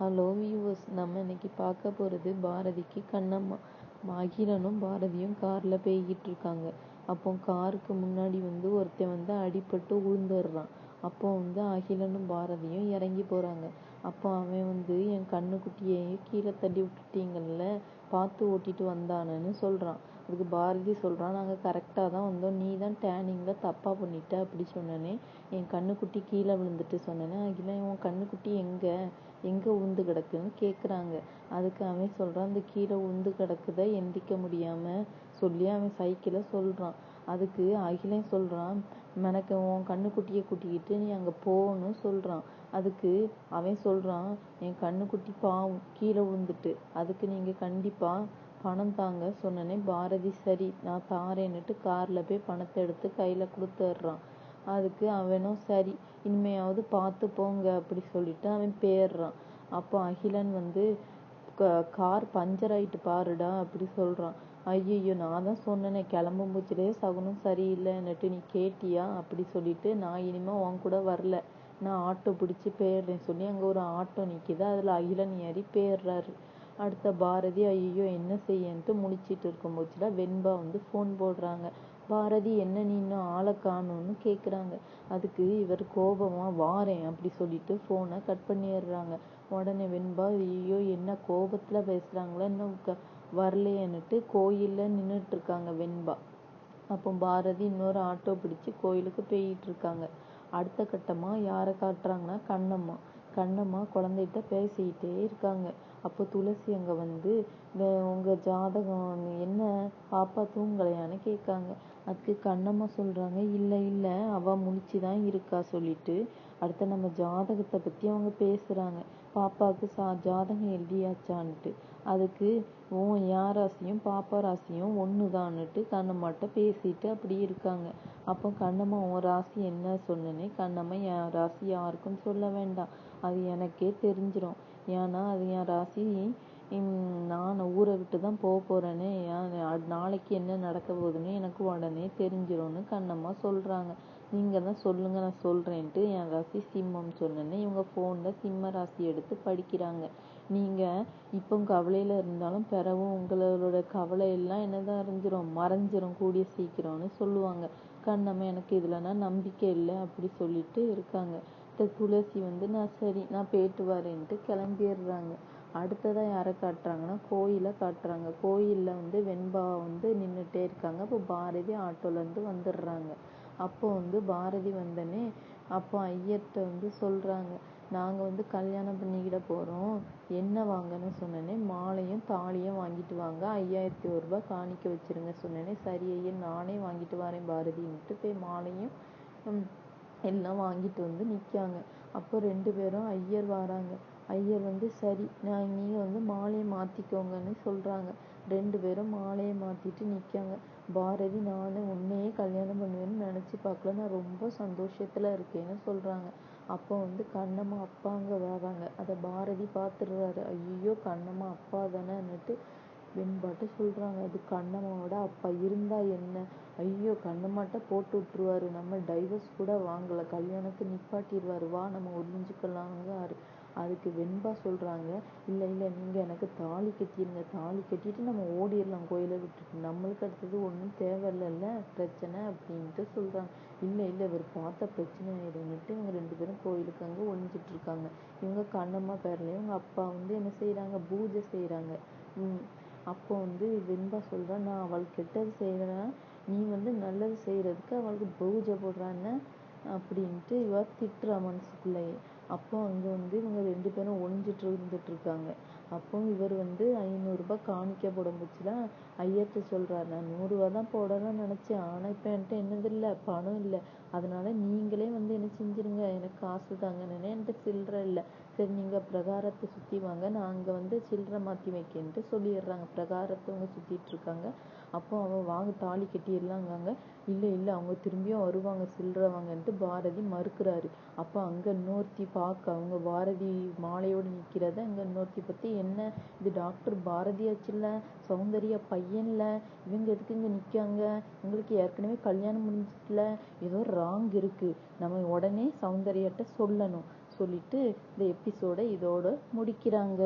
Hello viewers, நம்ம இன்னைக்கு பார்க்க போகிறது பாரதிக்கு கண்ணம்மா. அகிலனும் பாரதியும் காரில் போய்கிட்டு இருக்காங்க. அப்போ காருக்கு முன்னாடி ஒருத்தன் அடிபட்டு விழுந்துடுறான். அப்போ அகிலனும் பாரதியும் இறங்கி போகிறாங்க. அப்போ அவன் என் கண்ணுக்குட்டியை கீழே தள்ளி விட்டுட்டீங்கல்ல, பார்த்து ஓட்டிட்டு வந்தானன்னு சொல்கிறான். அதுக்கு பாரதி சொல்கிறான், நாங்கள் கரெக்டாக தான் வந்தோம், நீ தான் டேனிங்கில் தப்பாக பண்ணிட்ட அப்படி சொன்னனே, என் கண்ணுக்குட்டி கீழே விழுந்துட்டு சொன்னேனே. அகிலன், உன் கண்ணுக்குட்டி எங்கே உளுந்து கிடக்குன்னு கேட்குறாங்க. அதுக்கு அவன் சொல்கிறான், அந்த கீழே உளுந்து கிடக்குத எந்திக்க முடியாமல் சொல்லி அவன் சைக்கிளை சொல்கிறான். அதுக்கு அகிலன் சொல்கிறான், எனக்கு உன் கண்ணுக்குட்டியை கூட்டிக்கிட்டு நீ அங்கே போகணும்னு சொல்கிறான். அதுக்கு அவன் சொல்கிறான், என் கண்ணுக்குட்டி பாவம் கீழே விழுந்துட்டு, அதுக்கு நீங்கள் கண்டிப்பாக பணம் தாங்க சொன்னனே. பாரதி சரி நான் தாரேன்னுட்டு காரில் போய் பணத்தை எடுத்து கையில் கொடுத்துட்றான். அதுக்கு அவனும் சரி இனிமையாவது பார்த்து போங்க அப்படி சொல்லிட்டு அவன் போயிடுறான். அப்போ அகிலன் கார் பஞ்சர் ஆகிட்டு பாருடா அப்படி சொல்கிறான். ஐயோ, நான் தான் சொன்னேனே கிளம்பும் போச்சுலே சகுனம் சரியில்லைன்னுட்டு, நீ கேட்டியா அப்படி சொல்லிட்டு, நான் இனிமேல் உன் கூட வரல, நான் ஆட்டோ பிடிச்சி போயிடுறேன்னு சொல்லி அங்கே ஒரு ஆட்டோ நிற்கிது. அதில் அகிலன் ஏறி போயிடுறாரு. அடுத்த பாரதி ஐயோ என்ன செய்யன்ட்டு முழிச்சிட்டு இருக்கும் போச்சுல வெண்பா ஃபோன் போடுறாங்க. பாரதி என்ன நீ இன்னும் ஆளை காணோன்னு கேட்குறாங்க. அதுக்கு இவர் கோபமாக வாரேன் அப்படி சொல்லிட்டு ஃபோனை கட் பண்ணிடுறாங்க. உடனே வெண்பா ஐயோ என்ன கோபத்தில் பேசுகிறாங்களே, இன்னும் வரலையேன்னுட்டு கோயிலில் நின்றுட்டுருக்காங்க வெண்பா. அப்போ பாரதி இன்னொரு ஆட்டோ பிடிச்சி கோயிலுக்கு போயிட்டு இருக்காங்க. அடுத்த கட்டமாக யாரை காட்டுறாங்கன்னா கண்ணம்மா குழந்தைகிட்ட பேசிக்கிட்டே இருக்காங்க. அப்போ துளசி அங்கே உங்கள் ஜாதகம் என்ன, பாப்பா தூங்கலையான்னு கேட்காங்க. அதுக்கு கண்ணம்மா சொல்கிறாங்க, இல்லை அவள் முழிச்சு தான் இருக்கா சொல்லிட்டு. அடுத்த நம்ம ஜாதகத்தை பற்றி அவங்க பேசுகிறாங்க. பாப்பாவுக்கு ஜாதகம் எழுதியாச்சான்ட்டு. அதுக்கு யார் ராசியும் பாப்பா ராசியும் ஒன்று தான்னுட்டு கண்ணம்மாட்ட பேசிட்டு அப்படி இருக்காங்க. அப்போ கண்ணம்மா உன் ராசி என்ன சொன்னனே. கண்ணம்மா என் ராசி யாருக்கும் சொல்ல வேண்டாம், அது எனக்கே தெரிஞ்சிடும், ஏன்னா அது என் ராசி, நான் ஊரை விட்டு தான் போக போகிறேன்னு, நாளைக்கு என்ன நடக்க போகுதுன்னு எனக்கு உடனே தெரிஞ்சிடும்னு கண்ணம்மா சொல்கிறாங்க. நீங்கள் தான் சொல்லுங்கள் நான் சொல்கிறேன்ட்டு என் ராசி சிம்மம் சொன்னேன்னு இவங்க ஃபோனில் சிம்ம ராசி எடுத்து படிக்கிறாங்க. நீங்கள் இப்போ கவலையில் இருந்தாலும் பிறவும் உங்களோட கவலையெல்லாம் என்னதான் மறைஞ்சிரும் கூடிய சீக்கிரம்னு சொல்லுவாங்க. கண்ணம்மா எனக்கு இதுலனா நம்பிக்கை இல்லை அப்படி சொல்லிட்டு இருக்காங்க. துளசி நான் சரி நான் போயிட்டு வரேன்ட்டு கிளம்பிடுறாங்க. அடுத்ததாக யாரை காட்டுறாங்கன்னா கோயிலை காட்டுறாங்க. கோயிலில் வெண்பா நின்றுட்டே இருக்காங்க. அப்போ பாரதி ஆட்டோலேருந்து வந்துடுறாங்க. அப்போ பாரதி வந்தனே, அப்போ ஐயர்கிட்ட சொல்கிறாங்க, நாங்கள் கல்யாணம் பண்ணிக்கிட போகிறோம், என்ன வாங்கன்னு சொன்னேனே, மாலையும் தாலியும் வாங்கிட்டு வாங்க, 5000 ரூபாய் காணிக்க வச்சுருங்க சொன்னேனே. சரி ஐயர் நானே வாங்கிட்டு வரேன் பாரதின்ட்டு போய் மாலையும் எல்லாம் வாங்கிட்டு நிற்காங்க. அப்போ 2 பேரும் ஐயர் வராங்க. ஐயர் சரி நீங்கள் மாலையை மாற்றிக்கோங்கன்னு சொல்கிறாங்க. 2 பேரும் மாலையை மாற்றிட்டு நிற்காங்க. பாரதி நான் உன்னையே கல்யாணம் பண்ணுவேன்னு நினச்சி பார்க்கல, நான் ரொம்ப சந்தோஷத்தில் இருக்கேன்னு சொல்கிறாங்க. அப்போ கண்ணம்மா அப்பா அங்கே வராங்க. அதை பாரதி பார்த்துடுறாரு. ஐயோ கண்ணம்மா அப்பா தானேன்னுட்டு வெண்பாட்டு சொல்கிறாங்க. அது கண்ணம்மாவோட அப்பா இருந்தால் என்ன, ஐயோ கண்ணம்மாட்ட போட்டு விட்டுருவாரு, நம்ம டைவர்ஸ் கூட வாங்கலை, கல்யாணத்தை நிப்பாட்டிடுவார், வா நம்ம ஒழிஞ்சுக்கலாங்காரு. அதுக்கு வெண்பா சொல்கிறாங்க, இல்லை நீங்கள் எனக்கு தாலி கட்டிடுங்க, தாலி கட்டிட்டு நம்ம ஓடிடலாம் கோயிலை விட்டுட்டு, நம்மளுக்கு அடுத்தது ஒன்றும் தேவையில்லைல்ல பிரச்சனை அப்படின்ட்டு சொல்கிறாங்க. இல்லை இவர் பார்த்த பிரச்சனை ஆயிடும்னுட்டு இவங்க 2 பேரும் கோயிலுக்கு அங்கே ஒழிஞ்சிட்டு இருக்காங்க. இவங்க கண்ணம்மா பேர்லேயும் இவங்க அப்பா என்ன செய்கிறாங்க, பூஜை செய்கிறாங்க. அப்போ வெண்பா சொல்கிறா, நான் அவளுக்கு கெட்டது செய்கிறேன், நீ நல்லது செய்கிறதுக்கு அவளுக்கு பூஜை போடுறான்னு அப்படின்ட்டு இவ திட்டுறா மனசுக்குள்ளேயே. அப்போ அங்கே இவங்க 2 பேரும் ஒழிஞ்சிட்டு இருந்துட்டு இருக்காங்க. அப்போ இவர் 500 ரூபாய் காணிக்க போட போச்சுல, ஐயர்கிட்ட சொல்கிறார், நான் 100 ரூபா தான் போடணும்னு நினச்சேன், ஆனால் இப்போ என்கிட்ட என்னது இல்லை, பணம் இல்லை, அதனால நீங்களே என்ன செஞ்சுருங்க, எனக்கு காசு தாங்கன்னு, என்கிட்ட சில்லறை இல்லை, சரி நீங்கள் பிரகாரத்தை சுற்றி வாங்க, நான் அங்கே சில்லறை மாற்றி வைக்கன்ட்டு சொல்லிடுறாங்க. பிரகாரத்தை அவங்க சுற்றிட்டு இருக்காங்க. அப்போ அவன் வாங்க தாலி கட்டிடலாங்காங்க. இல்லை அவங்க திரும்பியும் வருவாங்க சில்லறை வாங்கன்ட்டு பாரதி மறுக்கிறாரு. அப்போ அங்கே இன்னொருத்தி பார்க்க அவங்க பாரதி மாலையோடு நிற்கிறத அங்கே இன்னொருத்தி பற்றி, என்ன இது டாக்டர் பாரதி ஆச்சுல்ல, சௌந்தர்யா பையன்ல, இவங்க எதுக்கு இங்கே நிற்காங்க, உங்களுக்கு ஏற்கனவே கல்யாணம் முடிஞ்சிச்சுல, ஏதோ ராங் இருக்குது, நம்ம உடனே சௌந்தர்யாட்ட சொல்லணும், சொல்லிட்டு இந்த எபிசோடை இதோட முடிக்கிறாங்க.